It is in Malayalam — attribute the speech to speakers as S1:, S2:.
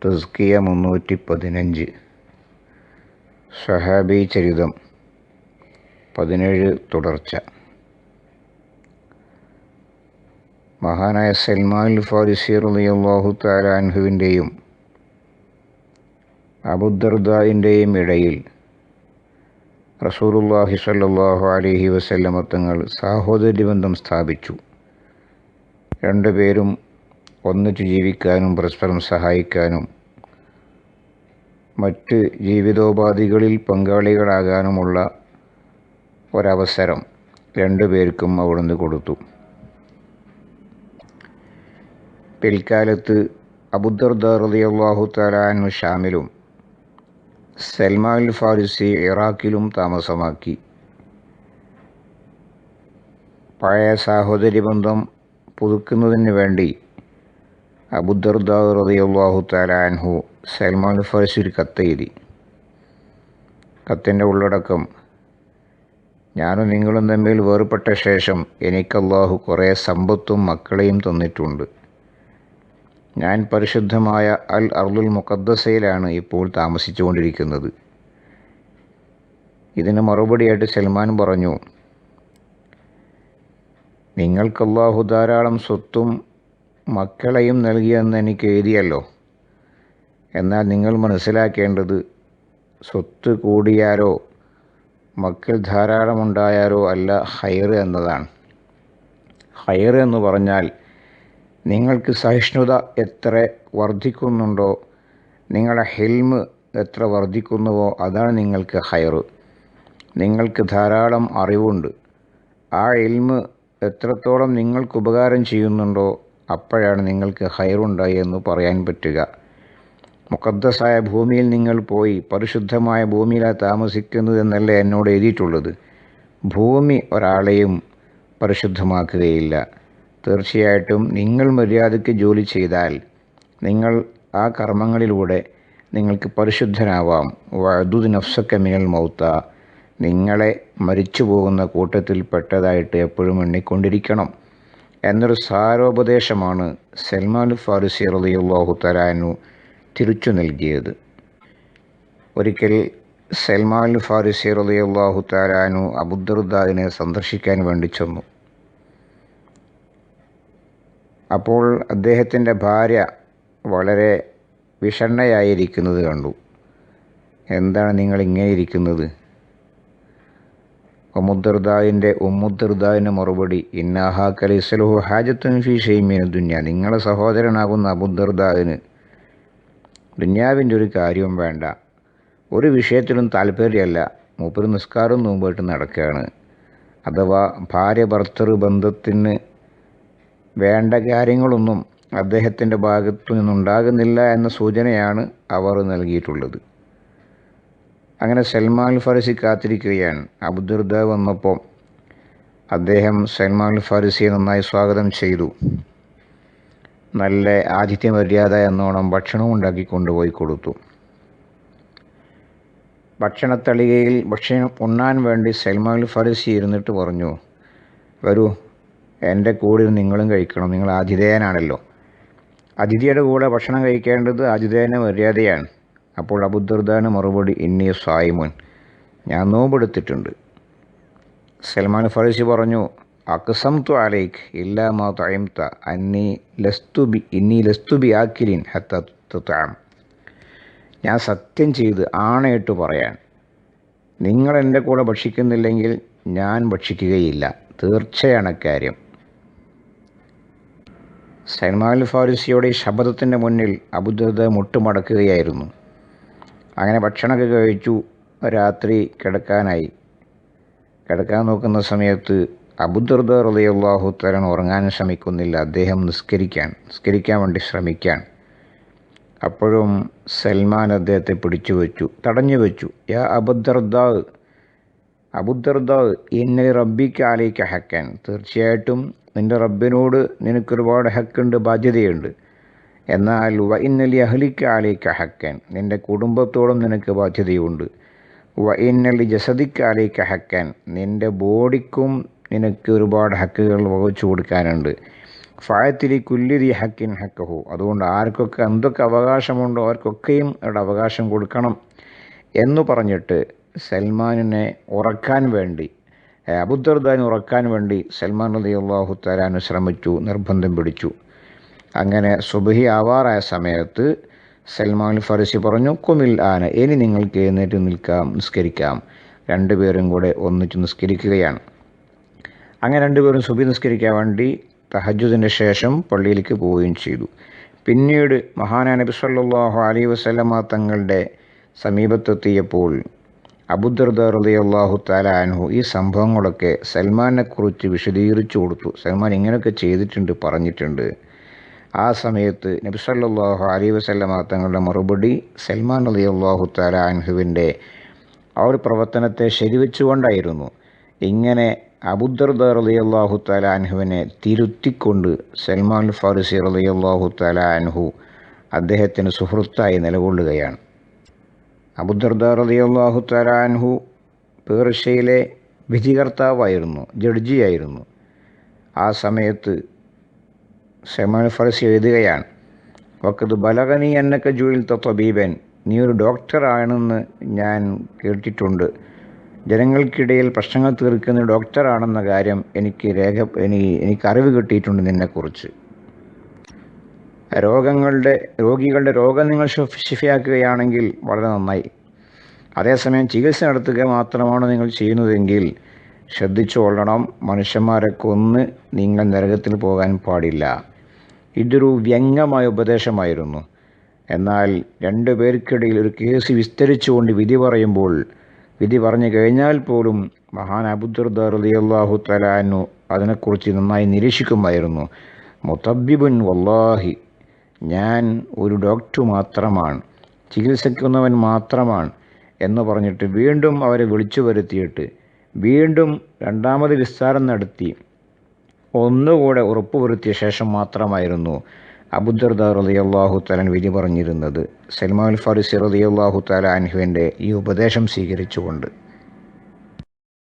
S1: തസ്കിയ 315 സഹാബി ചരിതം 17 തുടർച്ച. മഹാനായ സൽമാൻ ഫാരിസി റളിയല്ലാഹു തആല അൻഹുവിൻ്റെയും അബൂദർദാഇൻ്റെയും ഇടയിൽ റസൂലുള്ളാഹി സ്വല്ലല്ലാഹു അലൈഹി വസല്ലമ തങ്ങൾ സാഹോദര്യബന്ധം സ്ഥാപിച്ചു. രണ്ടുപേരും ഒന്നിച്ചു ജീവിക്കാനും പരസ്പരം സഹായിക്കാനും മറ്റ് ജീവിതോപാധികളിൽ പങ്കാളികളാകാനുമുള്ള ഒരവസരം രണ്ടുപേർക്കും അവിടുന്ന് കൊടുത്തു. പിൽക്കാലത്ത് അബൂദർദാ റളിയല്ലാഹു തആല അൻഹു ഷാമിലും സൽമാൻ ഫാരിസി ഇറാഖിലും താമസമാക്കി. പഴയ സാഹോദര്യബന്ധം പുതുക്കുന്നതിന് വേണ്ടി അബൂദർദാ റളിയല്ലാഹു തആല അൻഹു സൽമാൻ ഫാരിസി ഒരു കത്തെഴുതി. കത്തിൻ്റെ ഉള്ളടക്കം: ഞാനും നിങ്ങളും തമ്മിൽ വേർപെട്ട ശേഷം എനിക്ക് അല്ലാഹു കുറേ സമ്പത്തും മക്കളെയും തന്നിട്ടുണ്ട്. ഞാൻ പരിശുദ്ധമായ അൽ അർളുൽ മുഖദ്ദസയിലാണ് ഇപ്പോൾ താമസിച്ചുകൊണ്ടിരിക്കുന്നത്. ഇതിന് മറുപടിയായിട്ട് സൽമാൻ പറഞ്ഞു: നിങ്ങൾക്ക് അല്ലാഹു ധാരാളം സ്വത്തും മക്കളെയും നൽകിയെന്ന് എനിക്ക് എഴുതിയല്ലോ. എന്നാൽ നിങ്ങൾ മനസ്സിലാക്കേണ്ടത് സ്വത്ത് കൂടിയാലോ മക്കൾ ധാരാളമുണ്ടായാലോ അല്ല ഖൈർ എന്നതാണ്. ഖൈർ എന്ന് പറഞ്ഞാൽ നിങ്ങൾക്ക് സഹിഷ്ണുത എത്ര വർദ്ധിക്കുന്നുണ്ടോ, നിങ്ങളുടെ ഹിൽമ് എത്ര വർദ്ധിക്കുന്നുവോ അതാണ് നിങ്ങൾക്ക് ഖൈർ. നിങ്ങൾക്ക് ധാരാളം അറിവുണ്ട്, ആ ഇൽമ് എത്രത്തോളം നിങ്ങൾക്ക് ഉപകാരം ചെയ്യുന്നുണ്ടോ അപ്പോഴാണ് നിങ്ങൾക്ക് ഖൈറുണ്ടായി എന്ന് പറയാൻ പറ്റുക. മുഖദ്ദസായ ഭൂമിയിൽ നിങ്ങൾ പോയി പരിശുദ്ധമായ ഭൂമിയിലാണ് താമസിക്കുന്നത് എന്നല്ല എന്നോട് എഴുതിയിട്ടുള്ളത്. ഭൂമി ഒരാളെയും പരിശുദ്ധമാക്കുകയില്ല. തീർച്ചയായിട്ടും നിങ്ങൾ മര്യാദയ്ക്ക് ജോലി ചെയ്താൽ നിങ്ങൾ ആ കർമ്മങ്ങളിലൂടെ നിങ്ങൾക്ക് പരിശുദ്ധനാവാം. വഅദുദ് നഫ്സക മിനൽ മൗത, നിങ്ങളെ മരിച്ചു പോകുന്ന കൂട്ടത്തിൽ പെട്ടതായിട്ട് എപ്പോഴും എണ്ണിക്കൊണ്ടിരിക്കണം എന്നൊരു സാരോപദേശമാണ് സൽമാൻ ഫാരിസി റളിയല്ലാഹു തആല അൻഹു തിരിച്ചു നൽകിയത്. ഒരിക്കൽ സൽമാൻ ഫാരിസി റളിയല്ലാഹു തആല അൻഹു അബൂദർദാഇനെ സന്ദർശിക്കാൻ വേണ്ടി ചെന്നു. അപ്പോൾ അദ്ദേഹത്തിൻ്റെ ഭാര്യ വളരെ വിഷണ്ണയായിരിക്കുന്നത് കണ്ടു. എന്താണ് നിങ്ങൾ ഇങ്ങനെ ഇരിക്കുന്നത്? ഉമ്മുദ്ദർദാഇൻ്റെ മറുപടി: ഇന്നഹാക ലൈസ ലഹു ഹാജത്തുൻ ഫീ ശൈഇൻ മിന ദുനിയ, നിങ്ങളുടെ സഹോദരനാകുന്ന അബൂദർദാഇന് ദുനിയാവിൻ്റെ ഒരു കാര്യവും വേണ്ട, ഒരു വിഷയത്തിലും താല്പര്യമല്ല. മൂപ്പര് നിസ്കാരം നോമ്പായിട്ട് നടക്കുകയാണ്. അഥവാ ഭാര്യ ഭർത്തൃ ബന്ധത്തിന് വേണ്ട കാര്യങ്ങളൊന്നും അദ്ദേഹത്തിൻ്റെ ഭാഗത്തു നിന്നുണ്ടാകുന്നില്ല എന്ന സൂചനയാണ് അവർ നൽകിയിട്ടുള്ളത്. അങ്ങനെ സൽമാൻ ഫാരിസി കാത്തിരിക്കുകയാണ്. അബൂദർദാ വന്നപ്പോൾ അദ്ദേഹം സൽമാൻ ഫാരിസിയെ നന്നായി സ്വാഗതം ചെയ്തു. നല്ല ആതിഥ്യ മര്യാദ എന്നോണം ഭക്ഷണം ഉണ്ടാക്കി കൊണ്ടുപോയി കൊടുത്തു. ഭക്ഷണത്തളികയിൽ ഭക്ഷണം ഉണ്ണാൻ വേണ്ടി സൽമാൻ ഫാരിസി ഇരുന്നിട്ട് പറഞ്ഞു: വരൂ, എൻ്റെ കൂടെ നിങ്ങളും കഴിക്കണം, നിങ്ങൾ ആതിഥേയനാണല്ലോ. അതിഥിയുടെ കൂടെ ഭക്ഷണം കഴിക്കേണ്ടത് ആതിഥേയൻ്റെ മര്യാദയാണ്. അപ്പോൾ അബൂദർദാന് മറുപടി: ഇന്നി സായിമുൻ, ഞാൻ നോമ്പെടുത്തിട്ടുണ്ട്. സൽമാൻ ഫാരിസി പറഞ്ഞു: അഖ്സംതു അലൈക് ഇല്ലാ മാ തഅംത ഇന്നി ലസ്തു ബി ആക്കിലിൻ ഹത്താ തുത്അം, ഞാൻ സത്യം ചെയ്ത് ആണയിട്ട് പറയാൻ, നിങ്ങൾ എൻ്റെ കൂടെ ഭക്ഷിക്കുന്നില്ലെങ്കിൽ ഞാൻ ഭക്ഷിക്കുകയില്ല. തീർച്ചയാണ് കാര്യം. സൽമാൻ ഫാരിസിയുടെ ഈ ശബ്ദത്തിൻ്റെ മുന്നിൽ അബൂദർദാ മുട്ടുമടക്കുകയായിരുന്നു. അങ്ങനെ ഭക്ഷണമൊക്കെ കഴിച്ചു. രാത്രി കിടക്കാനായി. കിടക്കാൻ നോക്കുന്ന സമയത്ത് അബൂദർദാ റളിയല്ലാഹു തആല ഉറങ്ങാൻ ശ്രമിക്കുന്നില്ല. അദ്ദേഹം നിസ്കരിക്കാൻ വേണ്ടി ശ്രമിക്കാൻ. അപ്പോഴും സൽമാൻ അദ്ദേഹത്തെ പിടിച്ചു വെച്ചു, തടഞ്ഞു വെച്ചു. യാ അബൂദർദാ ഇന്ന റബ്ബിക അലൈക ഹക്കൻ, തീർച്ചയായിട്ടും നിൻ്റെ റബ്ബിനോട് നിനക്കൊരുപാട് ഹക്കുണ്ട്, ബാധ്യതയുണ്ട്. എന്നാൽ വ ഇന്നലി അഹ്ലിക അലൈക ഹക്കൻ, നിൻ്റെ കുടുംബത്തോടും നിനക്ക് ബാധ്യതയുണ്ട്. വ ഇന്നലി ജസദിക അലൈക ഹക്കൻ, നിൻ്റെ ബോഡിക്കും നിനക്ക് ഒരുപാട് ഹക്കുകൾ വഹിച്ചു കൊടുക്കാനുണ്ട്. ഫായത്തിലി കുല്ലിദി ഹക്കിൻ ഹക്കഹു, അതുകൊണ്ട് ആർക്കൊക്കെ എന്തൊക്കെ അവകാശമുണ്ടോ അവർക്കൊക്കെയും അവരുടെ അവകാശം കൊടുക്കണം എന്ന് പറഞ്ഞിട്ട് സൽമാനിനെ ഉറക്കാൻ വേണ്ടി, അബൂദർദാനെ ഉറക്കാൻ വേണ്ടി സൽമാൻ റളിയല്ലാഹു തആല അൻഹു ശ്രമിച്ചു, നിർബന്ധം പിടിച്ചു. അങ്ങനെ സുബ്ഹി ആവാറായ സമയത്ത് സൽമാൻ ഫാരിസി പറഞ്ഞു, കുമിൽ ആന, ഇനി നിങ്ങൾക്ക് എഴുന്നേറ്റ് നിൽക്കാം, നിസ്കരിക്കാം. രണ്ടുപേരും കൂടെ ഒന്നിച്ച് നിസ്കരിക്കുകയാണ്. അങ്ങനെ രണ്ടുപേരും സുബ്ഹി നിസ്കരിക്കാൻ വേണ്ടി തഹജ്ജുദിന് ശേഷം പള്ളിയിലേക്ക് പോവുകയും ചെയ്തു. പിന്നീട് മഹാനായ നബി സല്ലല്ലാഹു അലൈഹി വസല്ലമ തങ്ങളുടെ സമീപത്തെത്തിയപ്പോൾ അബൂദർദാ റളിയല്ലാഹു തആല അൻഹു ഈ സംഭവങ്ങളൊക്കെ സൽമാനെക്കുറിച്ച് വിശദീകരിച്ചു കൊടുത്തു. സൽമാൻ ഇങ്ങനെയൊക്കെ ചെയ്തിട്ടുണ്ട്, പറഞ്ഞിട്ടുണ്ട്. ആ സമയത്ത് നബി സല്ലല്ലാഹു അലൈഹി വസല്ലമ തങ്ങളുടെ മറുപടി സൽമാൻ റളിയല്ലാഹു തആല അൻഹുവിൻ്റെ ആ ഒരു പ്രവർത്തനത്തെ ശരിവെച്ചുകൊണ്ടായിരുന്നു. ഇങ്ങനെ അബൂദർദാ റളിയല്ലാഹു തആല അൻഹുവിനെ തിരുത്തിക്കൊണ്ട് സൽമാൻ ഫാരിസി റളിയല്ലാഹു തആല അൻഹു അദ്ദേഹത്തിന് സുഹൃത്തായി നിലകൊള്ളുകയാണ്. അബൂദർദാ റളിയല്ലാഹു തആല അൻഹു പേർഷ്യയിലെ വിധികർത്താവായിരുന്നു, ജഡ്ജിയായിരുന്നു. ആ സമയത്ത് സൽമാൻ ഫാരിസി എഴുതുകയാണ്, വഖദ് ബലഗനി അന്നക ജുഇൽത തബീബൻ, നീ ഒരു ഡോക്ടറാണെന്ന് ഞാൻ കേട്ടിട്ടുണ്ട്. ജനങ്ങൾക്കിടയിൽ പ്രശ്നങ്ങൾ തീർക്കുന്ന ഡോക്ടറാണെന്ന കാര്യം എനിക്ക് അറിവ് കിട്ടിയിട്ടുണ്ട് നിന്നെക്കുറിച്ച്. രോഗികളുടെ രോഗം നിങ്ങൾ ശിഫയാക്കുകയാണെങ്കിൽ വളരെ നന്നായി. അതേസമയം ചികിത്സ നടത്തുക മാത്രമാണ് നിങ്ങൾ ചെയ്യുന്നതെങ്കിൽ ശ്രദ്ധിച്ചുകൊള്ളണം, മനുഷ്യന്മാരെ കൊന്ന് നിങ്ങൾ നരകത്തിൽ പോകാൻ പാടില്ല. ഇതൊരു വ്യംഗ്യമായ ഉപദേശമായിരുന്നു. എന്നാൽ രണ്ടു പേർക്കിടയിൽ ഒരു കേസ് വിസ്തരിച്ചുകൊണ്ട് വിധി പറഞ്ഞു കഴിഞ്ഞാൽ പോലും മഹാൻ അബൂദർദാ റളിയല്ലാഹു തആല അൻഹു അതിനെക്കുറിച്ച് നന്നായി നിരീക്ഷിക്കുമായിരുന്നു. മുതബ്ബിബുൻ വല്ലാഹി, ഞാൻ ഒരു ഡോക്ടർ മാത്രമാണ്, ചികിത്സിക്കുന്നവൻ മാത്രമാണ് എന്ന് പറഞ്ഞിട്ട് വീണ്ടും അവരെ വിളിച്ചു വരുത്തിയിട്ട് വീണ്ടും രണ്ടാമത് വിസ്താരം നടത്തി ഒന്നുകൂടെ ഉറപ്പുവരുത്തിയ ശേഷം മാത്രമായിരുന്നു അബൂദർദാ റളിയല്ലാഹു തആല വിധി പറഞ്ഞിരുന്നത്. സൽമാൻ ഫാരിസി റളിയല്ലാഹു തആല അൻഹുവിൻ്റെ ഈ ഉപദേശം സ്വീകരിച്ചുകൊണ്ട്.